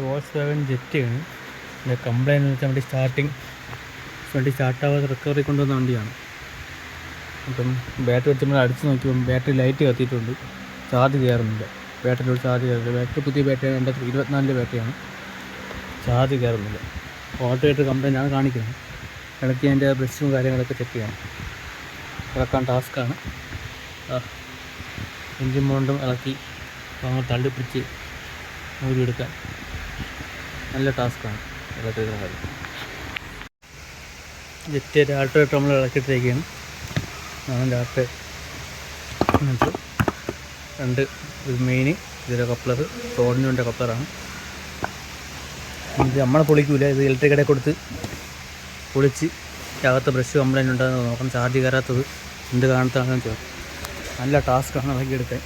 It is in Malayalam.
വോൾക്സ്വാഗൺ ജെറ്റിയാണ്. ഇതിൻ്റെ കംപ്ലൈൻറ്റ് എന്ന് വെച്ചാൽ വണ്ടി സ്റ്റാർട്ടാവാതെ റിക്കവറി കൊണ്ടുവന്ന വണ്ടിയാണ്. അപ്പം ബാറ്ററി വെച്ച് നമ്മൾ അടിച്ച് നോക്കിയപ്പം ബാറ്ററി ലൈറ്റ് കത്തിയിട്ടുണ്ട്, ചാർജ് കയറുന്നില്ല. ബാറ്ററിയോട് ചാർജ് കയറില്ല. ബാറ്ററി പുതിയ ബാറ്ററിയാണ്, 2024 ബാറ്ററിയാണ്, ചാർജ് കയറുന്നില്ല. ഓട്ടോമേറ്റർ കംപ്ലൈൻ്റ് ആണ് കാണിക്കുന്നത്. ഇടയ്ക്ക് അതിൻ്റെ ബ്രഷും കാര്യങ്ങളൊക്കെ ചെക്ക് ചെയ്യണം. ഇളക്കാൻ ടാസ്ക്കാണ്. എൻജിൻ മൗണ്ടും ഇളക്കി അങ്ങ് തള്ളിപ്പിടിച്ച് ഊരിയെടുക്കാൻ നല്ല ടാസ്ക്കാണ് ഇലക്ട്രിക്കൽ കാര്യം. ജെറ്റ് ആൾട്ടറേറ്റർ നമ്മൾ ഇളക്കിയിട്ടേക്കാണ്. ആൾട്ടർ എന്നിട്ട് രണ്ട് മെയിന്, ഇതിൻ്റെ കപ്ലർ റോഡിൻ്റെ കപ്ലറാണ്. ഇത് നമ്മളെ പൊളിക്കൂല, ഇത് ഇലക്ട്രിക് കടയിൽ കൊടുത്ത് പൊളിച്ച് അകത്ത് ബ്രഷ് കംപ്ലൈൻറ്റ് ഉണ്ടാകുന്നത് നോക്കണം. ചാർജ് കയറാത്തത് എന്ത് കാണത്താണെന്ന് വെച്ചാൽ നല്ല ടാസ്ക്കാണ് ഇളക്കിയെടുക്കാൻ.